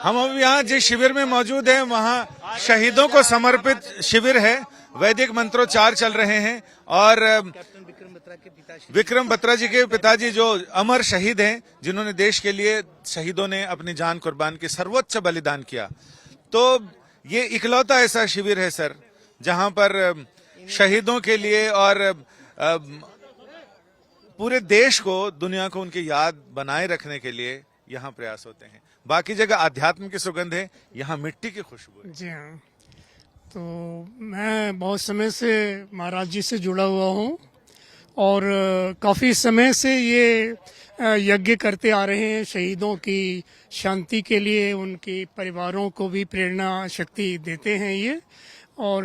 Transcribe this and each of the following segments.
हम अब यहाँ जिस शिविर में मौजूद हैं वहाँ शहीदों को समर्पित शिविर है। वैदिक मंत्रोच्चार चल रहे हैं और विक्रम बत्रा जी के पिताजी जो अमर शहीद हैं, जिन्होंने देश के लिए, शहीदों ने अपनी जान कुर्बान की, सर्वोच्च बलिदान किया। तो ये इकलौता ऐसा शिविर है सर जहां पर शहीदों के लिए और पूरे देश को, दुनिया को उनकी याद बनाए रखने के लिए यहाँ प्रयास होते हैं। बाकी जगह आध्यात्म की सुगंध है, यहाँ मिट्टी की खुशबू है। जी हाँ, तो मैं बहुत समय से महाराज जी से जुड़ा हुआ हूँ और काफ़ी समय से ये यज्ञ करते आ रहे हैं शहीदों की शांति के लिए। उनके परिवारों को भी प्रेरणा शक्ति देते हैं ये। और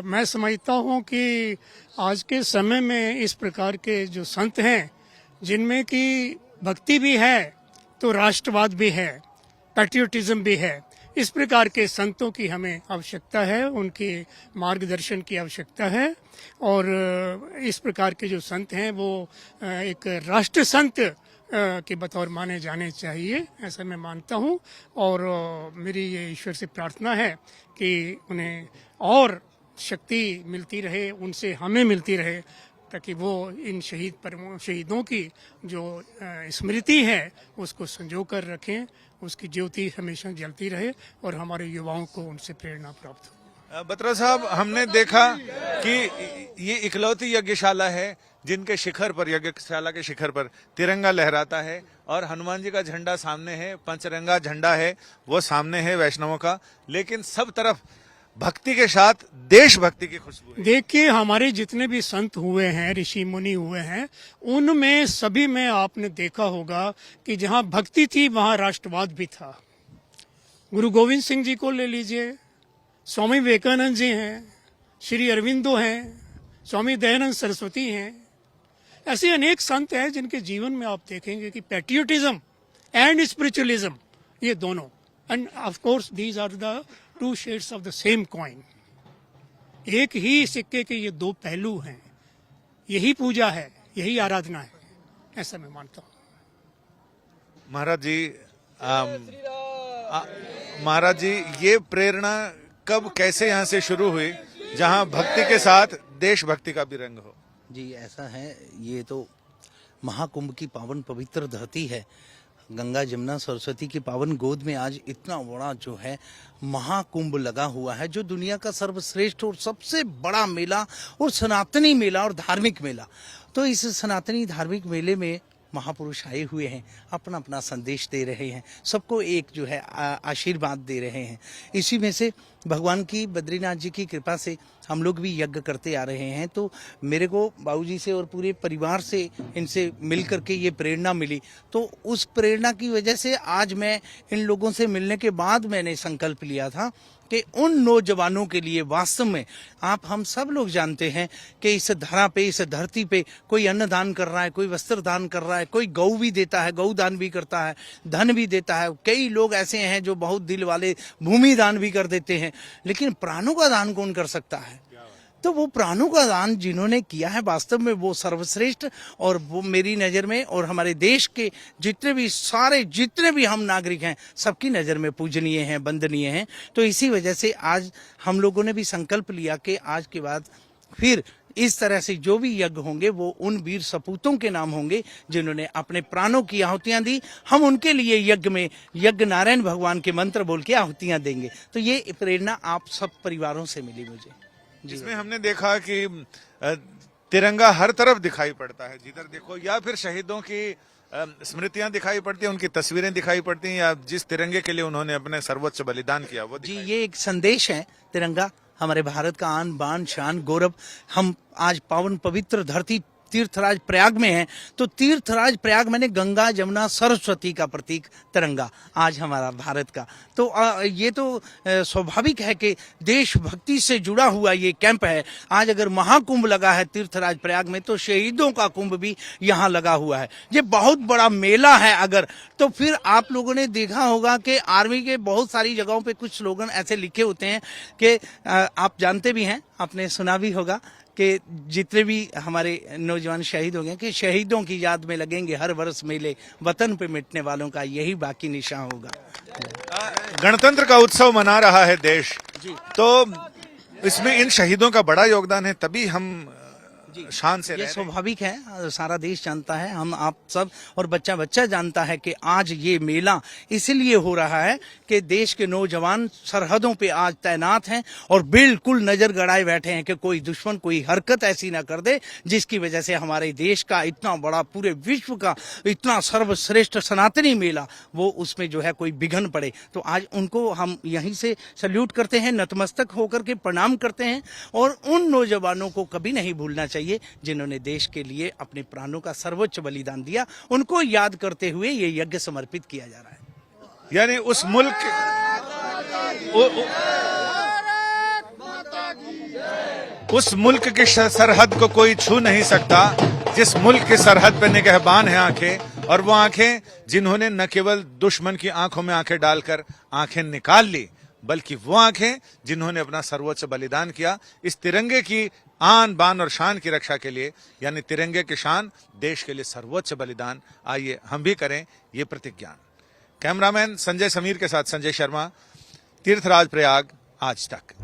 मैं समझता हूँ कि आज के समय में इस प्रकार के जो संत हैं, जिनमें कि भक्ति भी है तो राष्ट्रवाद भी है, पैट्रियोटिज्म भी है, इस प्रकार के संतों की हमें आवश्यकता है, उनके मार्गदर्शन की आवश्यकता है। और इस प्रकार के जो संत हैं वो एक राष्ट्र संत के बतौर माने जाने चाहिए, ऐसा मैं मानता हूँ। और मेरी ये ईश्वर से प्रार्थना है कि उन्हें और शक्ति मिलती रहे, उनसे हमें मिलती रहे, ताकि वो इन शहीदों की जो स्मृति है उसको संजो कर रखें, उसकी ज्योति हमेशा जलती रहे और हमारे युवाओं को उनसे प्रेरणा प्राप्त हो। बत्रा साहब, हमने देखा कि ये इकलौती यज्ञशाला है जिनके शिखर पर, यज्ञशाला के शिखर पर तिरंगा लहराता है और हनुमान जी का झंडा सामने है, पंचरंगा झंडा है वो सामने है वैष्णवों का, लेकिन सब तरफ भक्ति के साथ देशभक्ति की खुशबू है। देखिए, हमारे जितने भी संत हुए हैं, ऋषि मुनि हुए हैं, उनमें सभी में आपने देखा होगा कि जहाँ भक्ति थी वहाँ राष्ट्रवाद भी था। गुरु गोविंद सिंह जी को ले लीजिए, स्वामी विवेकानंद जी हैं, श्री अरविंदो हैं, स्वामी दयानंद सरस्वती हैं। ऐसे अनेक संत हैं जिनके जीवन में आप देखेंगे कि पैट्रियोटिज्म एंड स्पिरिचुअलिज्म, ये दोनों, and of course these are the two shades of the same coin. एक ही सिक्के के ये दो पहलू हैं। यही पूजा है, यही आराधना है, ऐसा मैं मानता हूँ। महाराज जी, ये प्रेरणा कब, कैसे यहाँ से शुरू हुई जहाँ भक्ति के साथ देशभक्ति का भी रंग हो? जी, ऐसा है, ये तो महाकुंभ की पावन पवित्र धरती है। गंगा जमुना सरस्वती की पावन गोद में आज इतना बड़ा जो है महाकुंभ लगा हुआ है, जो दुनिया का सर्वश्रेष्ठ और सबसे बड़ा मेला और सनातनी मेला और धार्मिक मेला। तो इस सनातनी धार्मिक मेले में महापुरुष आए हुए हैं, अपना अपना संदेश दे रहे हैं, सबको एक जो है आशीर्वाद दे रहे हैं। इसी में से भगवान की, बद्रीनाथ जी की कृपा से हम लोग भी यज्ञ करते आ रहे हैं। तो मेरे को बाबूजी से और पूरे परिवार से, इनसे मिल करके ये प्रेरणा मिली। तो उस प्रेरणा की वजह से आज मैं इन लोगों से मिलने के बाद मैंने संकल्प लिया था कि उन नौजवानों के लिए, वास्तव में हम सब लोग जानते हैं कि इस धरा पे, इस धरती पे कोई अन्न दान कर रहा है, कोई वस्त्र दान कर रहा है, कोई गौ भी देता है, गौ दान भी करता है, धन भी देता है। कई लोग ऐसे हैं जो बहुत दिल वाले भूमि दान भी कर देते हैं, लेकिन प्राणों का दान कौन कर सकता है? तो वो प्राणों का दान जिन्होंने किया है, वास्तव में वो सर्वश्रेष्ठ, और वो मेरी नज़र में और हमारे देश के जितने भी हम नागरिक हैं, सबकी नज़र में पूजनीय हैं, वंदनीय हैं। तो इसी वजह से आज हम लोगों ने भी संकल्प लिया कि आज के बाद फिर इस तरह से जो भी यज्ञ होंगे वो उन वीर सपूतों के नाम होंगे जिन्होंने अपने प्राणों की आहुतियां दी। हम उनके लिए यज्ञ में यज्ञ नारायण भगवान के मंत्र बोल के आहुतियां देंगे। तो ये प्रेरणा आप सब परिवारों से मिली मुझे। जिसमें हमने देखा कि तिरंगा हर तरफ दिखाई पड़ता है, जिधर देखो, या फिर शहीदों की स्मृतियां दिखाई पड़ती हैं, उनकी तस्वीरें दिखाई पड़ती हैं, या जिस तिरंगे के लिए उन्होंने अपने सर्वोच्च बलिदान किया वो। जी, ये एक संदेश है। तिरंगा हमारे भारत का आन बान शान गौरव। हम आज पावन पवित्र धरती तीर्थराज प्रयाग में हैं, तो तीर्थराज प्रयाग मैंने गंगा जमुना सरस्वती का प्रतीक तिरंगा आज हमारा भारत का। तो ये तो स्वाभाविक है कि देशभक्ति से जुड़ा हुआ ये कैंप है। आज अगर महाकुंभ लगा है तीर्थराज प्रयाग में, तो शहीदों का कुंभ भी यहाँ लगा हुआ है। ये बहुत बड़ा मेला है। अगर तो फिर आप लोगों ने देखा होगा कि आर्मी के बहुत सारी जगहों पे कुछ स्लोगन ऐसे लिखे होते हैं कि आप जानते भी हैं, आपने सुना भी होगा कि जितने भी हमारे नौजवान शहीद हो गए कि शहीदों की याद में लगेंगे हर वर्ष मेले, वतन पे मिटने वालों का यही बाकी निशान होगा। गणतंत्र का उत्सव मना रहा है देश, तो इसमें इन शहीदों का बड़ा योगदान है, तभी हम शान से ये रह रहे हैं। स्वाभाविक है, सारा देश जानता है, हम आप सब और बच्चा बच्चा जानता है कि आज ये मेला इसलिए हो रहा है कि देश के नौजवान सरहदों पे आज तैनात हैं और बिल्कुल नजर गड़ाए बैठे हैं कि कोई दुश्मन कोई हरकत ऐसी ना कर दे जिसकी वजह से हमारे देश का इतना बड़ा पूरे विश्व का इतना सर्वश्रेष्ठ सनातनी मेला वो उसमें जो है कोई विघ्न पड़े। तो आज उनको हम यहीं से सल्यूट करते हैं, नतमस्तक होकर के प्रणाम करते हैं और उन नौजवानों को कभी नहीं भूलना चाहिए जिन्होंने देश के लिए अपने प्राणों का सर्वोच्च बलिदान दिया। उनको याद करते हुए ये यज्ञ समर्पित किया जा रहा है। यानी उस मुल्क उस मुल्क की सरहद को कोई छू नहीं सकता जिस मुल्क की सरहद पे निगहबान है आंखें, और वो आंखें जिन्होंने न केवल दुश्मन की आंखों में आंखें डालकर आंखें निकाल ली, बल्कि वो आंखें जिन्होंने अपना सर्वोच्च बलिदान किया इस तिरंगे की आन बान और शान की रक्षा के लिए, यानी तिरंगे की शान, देश के लिए सर्वोच्च बलिदान। आइए हम भी करें ये प्रतिज्ञा। कैमरामैन संजय समीर के साथ संजय शर्मा, तीर्थराज प्रयाग, आज तक।